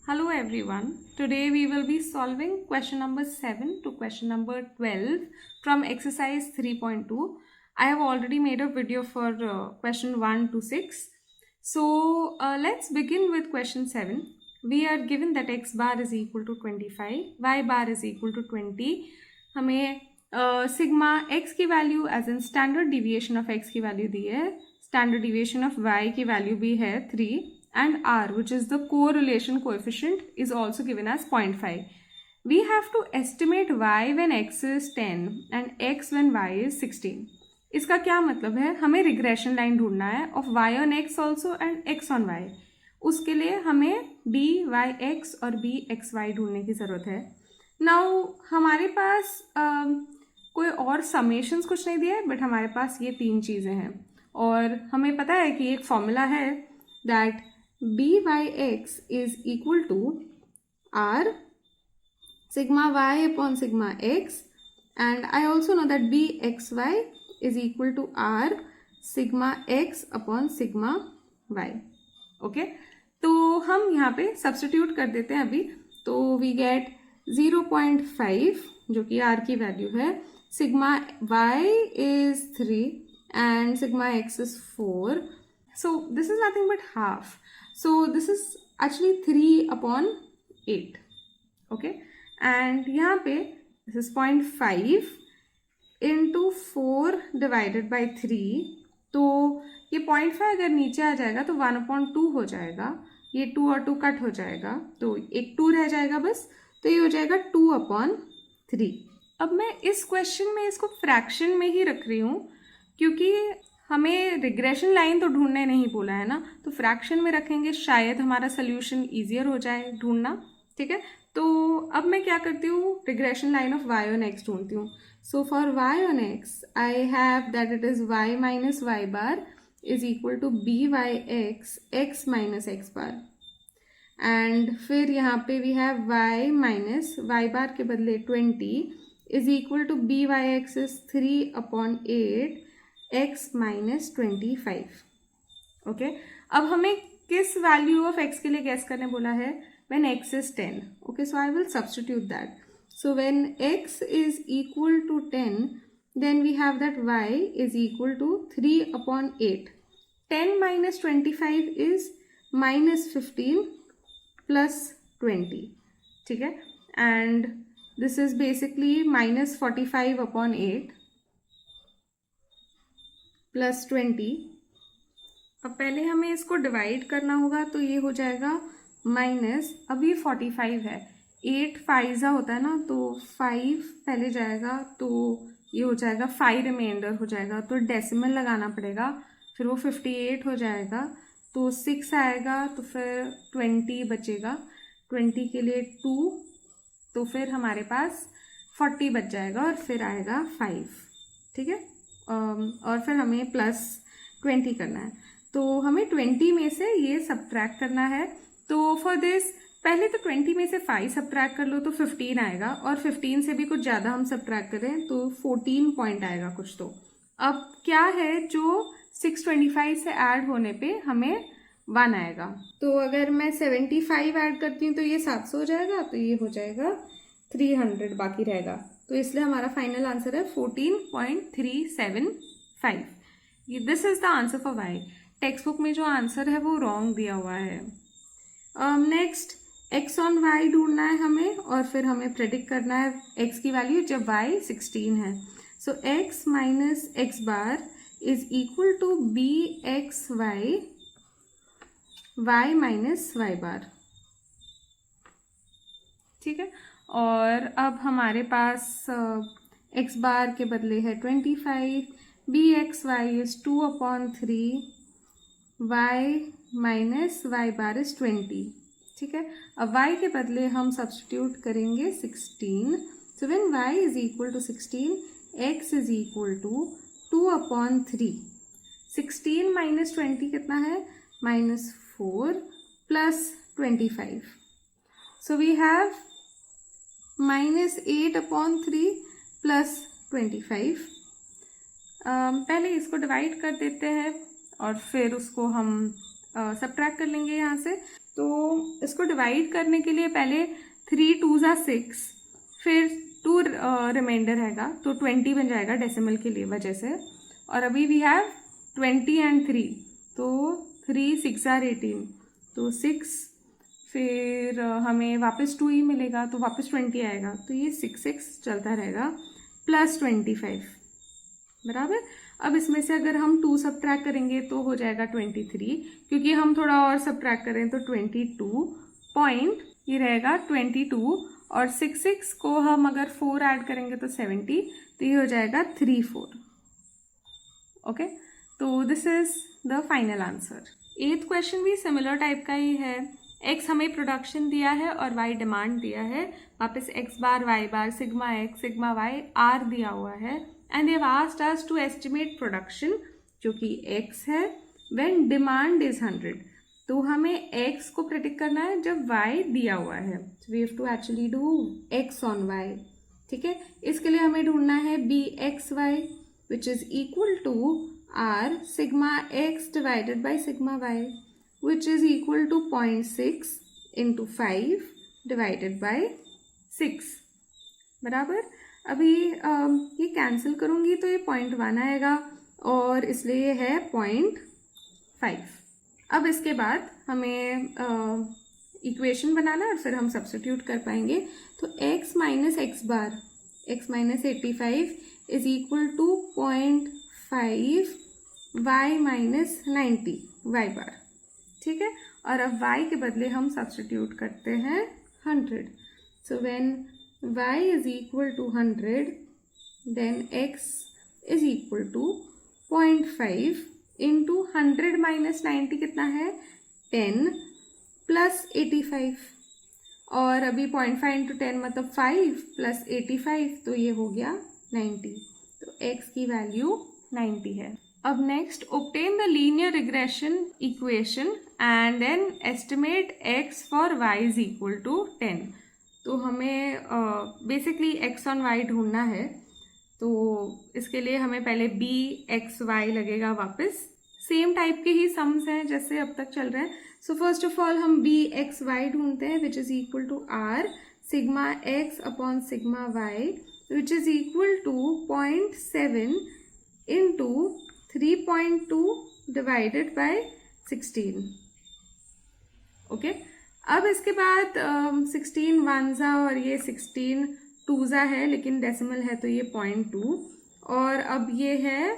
Hello everyone. Today we will be solving question number 7 to question number 12 from exercise 3.2. I have already made a video for question 1 to 6. So let's begin with question 7. We are given that x bar is equal to 25, y bar is equal to 20. हमें sigma x की value as in standard deviation of x की value दी है, standard deviation of y की value भी है 3 and r, which is the correlation coefficient, is also given as 0.5. We have to estimate y when x is 10 and x when y is 16. इसका क्या मतलब है? हमें रिग्रेशन लाइन ढूंढना है of y on x also and x on y. उसके लिए हमें dy x और bxy ढूंढने की ज़रूरत है. नाउ हमारे पास कोई और समेशंस कुछ नहीं दिया है, बट हमारे पास ये तीन चीज़ें हैं और हमें पता है कि एक फॉर्मूला है that byx is equal to r sigma y upon sigma x, and I also know that bxy is equal to r sigma x upon sigma y. Okay, तो हम यहाँ पे सब्स्टिट्यूट कर देते हैं अभी. तो वी गेट 0.5 जो कि r की वैल्यू है, sigma y is 3 and sigma x is 4. So this is nothing but half. So this is actually 3 upon 8. Okay, and यहाँ पे this is 0.5 into 4 divided by 3. तो ये 0.5 अगर नीचे आ जाएगा तो 1/2 हो जाएगा. ये 2 और 2 कट हो जाएगा तो एक 2 रह जाएगा बस. तो ये हो जाएगा 2/3. अब मैं इस क्वेश्चन में इसको फ्रैक्शन में ही रख रही हूँ क्योंकि हमें रिग्रेशन लाइन तो ढूंढने नहीं बोला है ना, तो फ्रैक्शन में रखेंगे, शायद हमारा सोल्यूशन ईजियर हो जाए ढूंढना. ठीक है, तो अब मैं क्या करती हूँ, regression line of y on x ढूंढती हूँ. So for y on x I have that it is y minus y bar is equal to byx x minus x bar. And फिर यहाँ पे we have y minus y bar के बदले 20 is equal to byx is 3/8 x minus 25. Okay, अब हमें किस value of x के लिए गैस करने बोला है? When x is 10. Okay, so I will substitute that. So when x is equal to 10 then we have that y is equal to 3/8. 10 minus 25 is minus 15 plus 20. ठीक है, and this is basically minus 45/8 plus 20. अब पहले हमें इसको divide करना होगा तो ये हो जाएगा माइनस, अब ये 45 है, 8 5 होता है ना, तो 5 पहले जाएगा तो ये हो जाएगा 5 रिमाइंडर हो जाएगा, तो डेसिमल लगाना पड़ेगा, फिर वो 58 हो जाएगा, तो 6 आएगा, तो फिर 20 बचेगा, 20 के लिए 2, तो फिर हमारे पास 40 बच जाएगा और फिर आएगा 5. ठीक है, और फिर हमें प्लस 20 करना है, तो हमें 20 में से ये सब्ट्रैक्ट करना है. तो फॉर दिस पहले तो 20 में से 5 सब्ट्रैक्ट कर लो तो 15 आएगा, और 15 से भी कुछ ज़्यादा हम सब्ट्रैक्ट करें तो 14 पॉइंट आएगा कुछ. तो अब क्या है जो 625 से ऐड होने पे हमें 1 आएगा. तो अगर मैं 75 ऐड करती हूँ तो ये 700 हो जाएगा, तो ये हो जाएगा 300 बाकी रहेगा. तो इसलिए हमारा फाइनल आंसर है 14.375. This is the answer for y. Text book में जो आंसर है वो रॉन्ग दिया हुआ है. नेक्स्ट x ऑन y ढूंढना है हमें, और फिर हमें प्रेडिक्ट करना है x की वैल्यू जब y 16 है. So x minus x bar is equal to bxy y minus y bar. ठीक है, और अब हमारे पास x बार के बदले है 25, bxy is 2/3, y minus y bar is 20. ठीक है, अब y के बदले हम सब्स्टिट्यूट करेंगे 16. So when y is equal to 16, x is equal to 2/3. 16 minus 20 कितना है? -4 plus 25. So we have -8/3 plus 25. पहले इसको डिवाइड कर देते हैं और फिर उसको हम सब्ट्रैक्ट कर लेंगे यहाँ से. तो इसको डिवाइड करने के लिए पहले 3 2 ज़ा 6, फिर 2 रिमाइंडर रहेगा तो 20 बन जाएगा डेसिमल के लिए वजह से। और अभी वी हैव 20 एंड 3, तो 3 6 आर 18, तो 6, फिर हमें वापस 2 ही मिलेगा तो वापस 20 आएगा, तो ये 6 6 चलता रहेगा प्लस 25 बराबर। अब इसमें से अगर हम 2 सब्ट्रैक्ट करेंगे तो हो जाएगा 23, क्योंकि हम थोड़ा और सब्ट्रैक्ट करें तो 22 पॉइंट ये रहेगा 22, और 6 6 को हम अगर 4 ऐड करेंगे तो 70, तो ये हो जाएगा 34। ओके, तो this is the final answer. 8th question भी सिमिलर टाइप का ही है। x हमें प्रोडक्शन दिया है और y डिमांड दिया है, वापस x bar y bar sigma x sigma y r दिया हुआ है, and they asked us to estimate production जो कि x है व्हेन डिमांड इज 100। तो हमें x को प्रेडिक्ट करना है जब y दिया हुआ है, so we have to actually do x on y। ठीक है, इसके लिए हमें ढूंढना है bxy which is equal to r sigma x divided by sigma y, which is equal to 0.6 into 5 divided by 6 बराबर। अभी ये कैंसिल करूँगी तो ये 0.1 आएगा और इसलिए है 0.5। अब इसके बाद हमें इक्वेशन बनाना है और फिर हम सब्स्टिट्यूट कर पाएंगे। तो x minus x bar x minus 85 is equal to 0.5 y minus 90 y bar. ठीक है, और अब y के बदले हम सब्स्टिट्यूट करते हैं 100। So when y is equal to 100 then x is equal to 0.5 into 100 minus 90 कितना है 10 प्लस 85, और अभी 0.5 इंटू 10 मतलब 5 प्लस 85, तो ये हो गया 90। तो x की वैल्यू 90 है। अब next, obtain the linear regression equation and then estimate x for y is equal to 10। तो हमें बेसिकली x ऑन y ढूंढना है, तो इसके लिए हमें पहले bxy लगेगा, वापस सेम टाइप के ही सम्स हैं जैसे अब तक चल रहे हैं। सो फर्स्ट ऑफ ऑल हम bxy ढूंढते हैं which is equal to r sigma x upon sigma y which is equal to 0.7 into 3.2 divided by 16। Okay, अब इसके बाद 16 1 और ये 16 2 है, लेकिन डेसिमल है तो ये 0.2, और अब ये है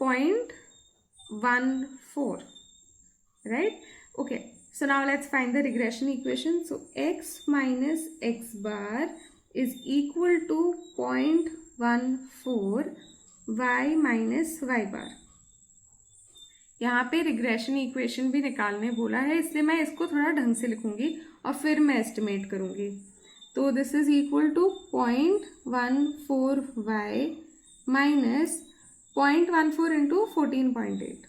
0.14, right. Okay, so now let's find the regression equation. So x minus x bar is equal to 0.14 y minus y bar। यहाँ पे रिग्रेशन इक्वेशन भी निकालने बोला है, इसलिए मैं इसको थोड़ा ढंग से लिखूंगी और फिर मैं एस्टिमेट करूंगी। तो this is equal to 0.14 y minus 0.14 into 14.8।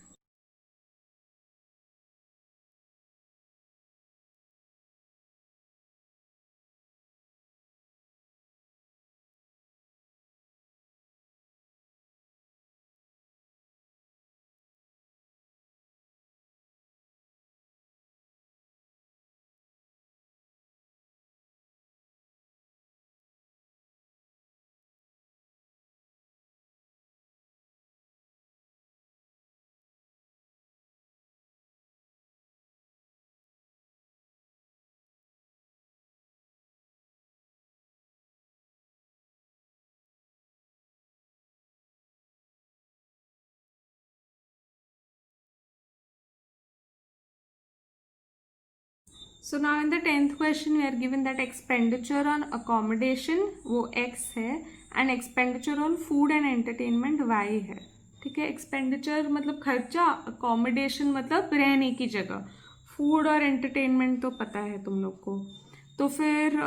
So now in the 10th question we are given that expenditure on accommodation वो x है and expenditure on food and entertainment y है। ठीक है, एक्सपेंडिचर मतलब खर्चा, accommodation मतलब रहने की जगह, फूड और एंटरटेनमेंट तो पता है तुम लोग को। तो फिर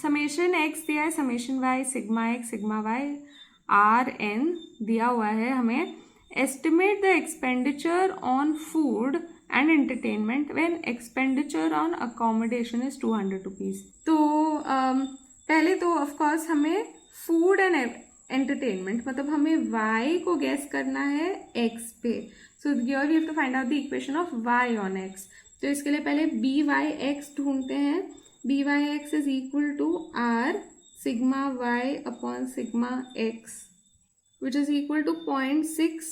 समेशन x दिया है, summation y sigma x sigma y r n दिया हुआ है हमें। Estimate the expenditure on food and entertainment when expenditure on accommodation is 200 rupees. तो पहले तो ऑफकोर्स हमें फूड एंड एंटरटेनमेंट मतलब हमें y को गैस करना है x पे। So here we have to find out the equation of y on x। तो इसके लिए पहले बी वाई एक्स ढूंढते हैं. B y x is equal to r sigma y upon sigma x which is equal to 0.6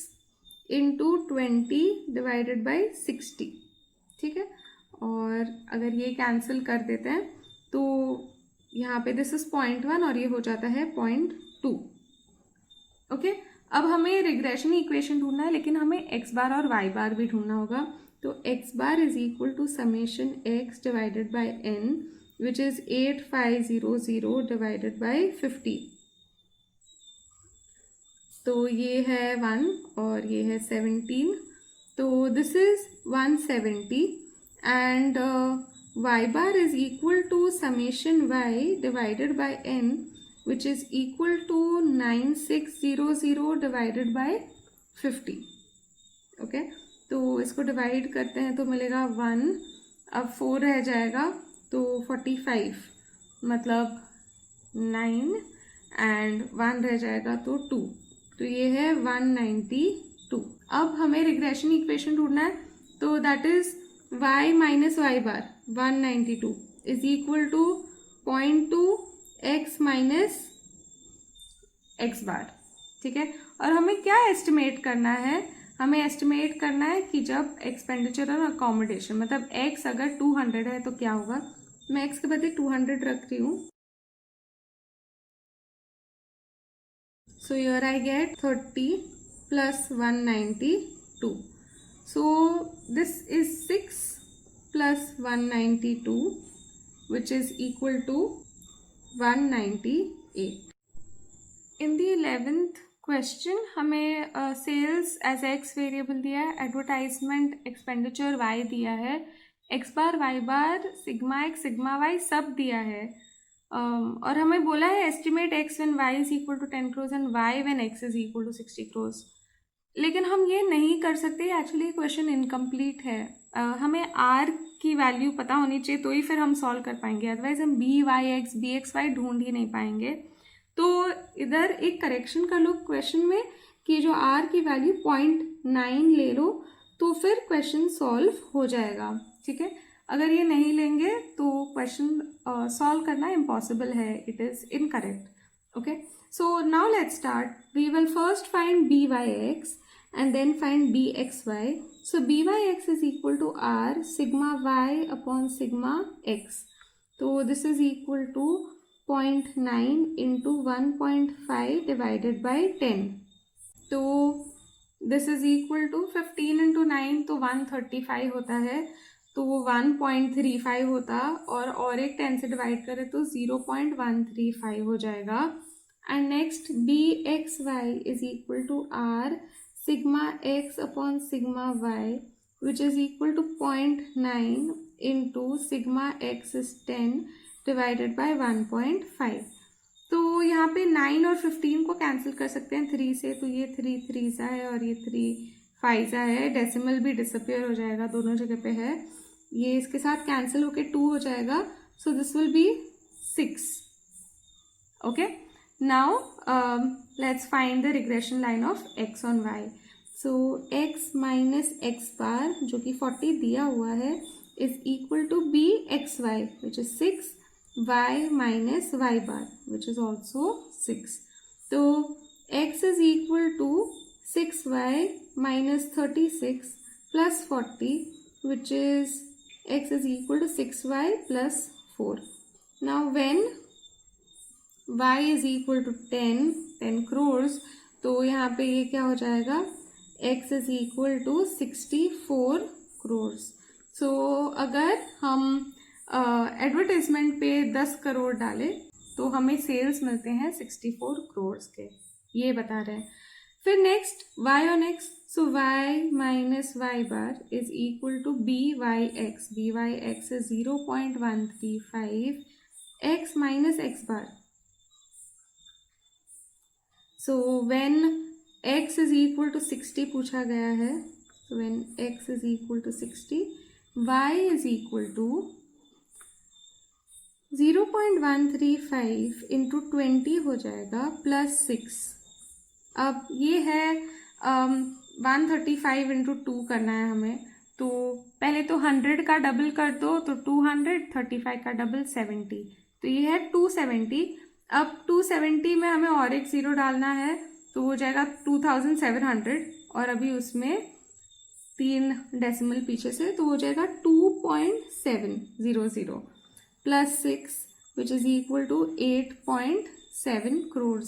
into 20 divided by 60. ठीक है, और अगर ये कैंसिल कर देते हैं तो यहाँ पे दिस इज 0.1 और ये हो जाता है 0.2. ओके, अब हमें रिग्रेशन इक्वेशन ढूंढना है, लेकिन हमें एक्स बार और वाई बार भी ढूंढना होगा. तो x bar is equal to summation x divided by n which is 8500 divided by 50. तो ये है 1 और ये है 17. तो this is 170 and y bar is equal to summation y divided by n which is equal to 9600 divided by 50. Okay, तो इसको divide करते हैं तो मिलेगा 1, अब 4 रह जाएगा तो 45, मतलब 9 एंड 1 रह जाएगा तो 2. तो ये है 192. अब हमें रिग्रेशन इक्वेशन ढूंढना है, तो that is y minus y bar 192 is equal to 0.2 x minus x bar. ठीक है, और हमें क्या एस्टिमेट करना है? हमें एस्टिमेट करना है कि जब एक्सपेंडिचर और अकोमोडेशन, मतलब x अगर 200 है तो क्या होगा. मैं x के बदले 200 रख रही हूँ. So here I get 30 plus 192. So this is 6 plus 192 which is equal to 198. In the 11th question हमें sales as x वेरिएबल दिया है, एडवर्टाइजमेंट एक्सपेंडिचर y दिया है, x bar y bar sigma x sigma y सब दिया है, और हमें बोला है estimate x when y is equal to 10 crores and y when x is equal to 60 crores. लेकिन हम ये नहीं कर सकते, एक्चुअली क्वेश्चन इनकम्प्लीट है. हमें r की वैल्यू पता होनी चाहिए तो ही फिर हम सॉल्व कर पाएंगे, अदरवाइज हम बी एक्स वाई ढूंढ ही नहीं पाएंगे. तो इधर एक करेक्शन कर लो क्वेश्चन में कि जो r की वैल्यू 0.9 ले लो तो फिर क्वेश्चन सॉल्व हो जाएगा. ठीक है, अगर ये नहीं लेंगे तो क्वेश्चन सॉल्व करना इम्पॉसिबल है, it is incorrect. Okay, so now let's start. We will first find byx and then find bxy. So byx is equal to r sigma y upon sigma x. So this is equal to 0.9 into 1.5 divided by 10. तो this is equal to 15 into 9 तो 135 होता है, तो वो 1.35 होता, और एक 10 से डिवाइड करें तो 0.135 हो जाएगा. And next bxy is equal to r sigma x upon sigma y which is equal to 0.9 into sigma x is 10 divided by 1.5. तो यहाँ पे 9 और 15 को कैंसिल कर सकते हैं 3 से, तो ये 3 3 सा है और ये 3 5 सा है. डेसिमल भी डिसअपियर हो जाएगा, दोनों जगह पे है, ये इसके साथ कैंसिल होके 2 हो जाएगा. So this will be 6. Okay, now let's find the regression line of x on y. So x minus x bar जो कि 40 दिया हुआ है is equal to b x y which is 6 y minus y bar which is also 6. तो x is equal to 6y minus 36 plus 40 which is x is equal to 6y plus 4. Now when y is equal to 10 crores, तो यहाँ पे ये क्या हो जाएगा, x is equal to 64 crores. So अगर हम एडवर्टाइजमेंट पे 10 करोड़ डालें तो हमें सेल्स मिलते हैं 64 crores के, ये बता रहे हैं. फिर next y on x, so y minus y bar is equal to byx. byx is 0.135 x minus x bar. So when x is equal to 60 पूछा गया है, so when x is equal to 60, y is equal to 0.135 into 20 हो जाएगा plus 6. अब ये है 135 into 2 करना है हमें, तो पहले तो 100 का डबल कर दो तो 200, 35 का डबल 70, तो ये है 270। अब 270 में हमें और एक ज़ीरो डालना है तो हो जाएगा 2700, और अभी उसमें 3 डेसिमल पीछे से, तो हो जाएगा 2.700 plus 6 which is equal to 8.7 crore.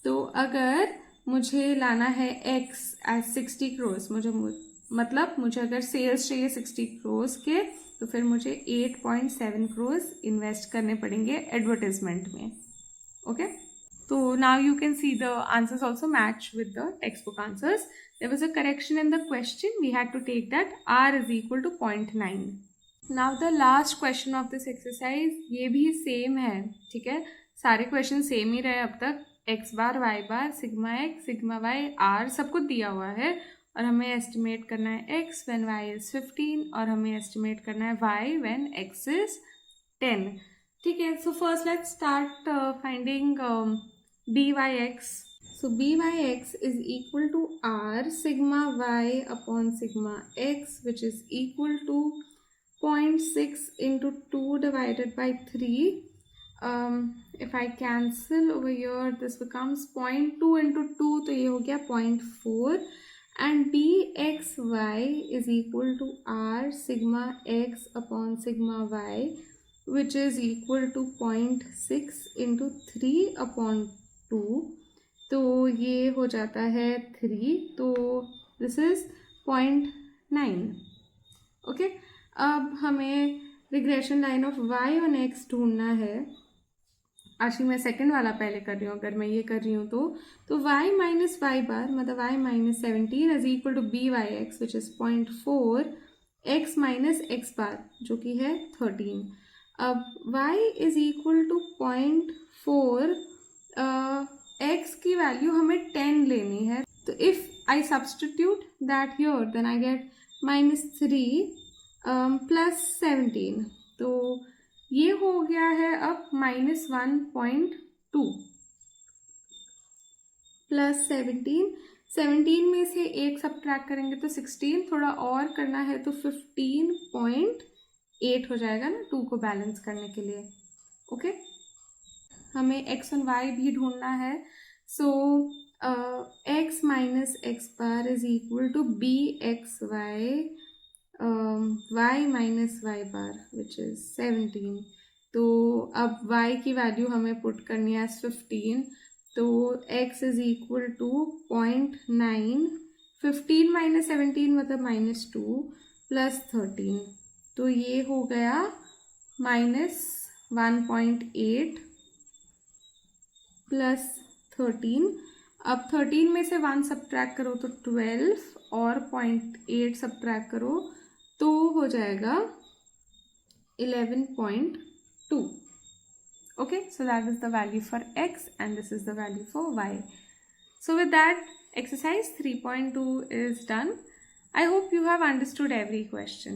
तो अगर मुझे लाना है x एज 60 करोड़, मुझे अगर सेल्स चाहिए 60 करोड़ के, तो फिर मुझे 8.7 करोड़ इन्वेस्ट करने पड़ेंगे एडवर्टाइजमेंट में। ओके, तो now you can see the answers also match with the textbook answers. There was a correction in the question. We had to take that r is equal to 0.9. Now the last question of this exercise, ये भी same है, ठीक है, सारे question same ही रहे अब तक। x bar, y bar, sigma x, sigma y, r सब कुछ दिया हुआ है, और हमें एस्टिमेट करना है x when y is 15, और हमें एस्टिमेट करना है y when x is 10। ठीक है, so first let's start finding byx. So byx is equal to r sigma y upon sigma x, which is equal to 0.6 into 2 divided by 3. If I cancel over here, this becomes 0.2 into 2, तो ये हो गया 0.4, and bxy is equal to r sigma x upon sigma y, which is equal to 0.6 into 3 upon 2, तो ये हो जाता है 3, तो दिस इज 0.9। ओके, अब हमें रिग्रेशन लाइन ऑफ y और x ढूंढना है। एक्चुअली मैं सेकंड वाला पहले कर रही हूँ, अगर मैं ये कर रही हूँ तो y माइनस वाई बार मतलब y minus 17 is equal to b y x which is 0.4 x minus x bar जो कि है 13। अब y is equal to 0.4, x की वैल्यू हमें 10 लेनी है, तो if I substitute that here then I get -3 plus 17, तो ये हो गया है अब -1.2 प्लस 17 में से एक सब्ट्रैक्ट करेंगे तो 16, थोड़ा और करना है तो 15.8 हो जाएगा ना 2 को बैलेंस करने के लिए। ओके, हमें x और y भी ढूंढना है, so x minus x bar is equal to b x y y minus y bar which is 17। तो अब y की वैल्यू हमें पुट करनी है 15, तो x is equal to 0.9, 15 minus 17 मतलब -2 प्लस 13, तो ये हो गया -1.8 प्लस 13। अब 13 में से 1 सब्ट्रैक्ट करो तो 12, और 0.8 सब्ट्रैक्ट करो तो हो जाएगा 11.2। Okay, so that is the value for x and this is the value for y. So with that, exercise 3.2 is done. I hope you have understood every question.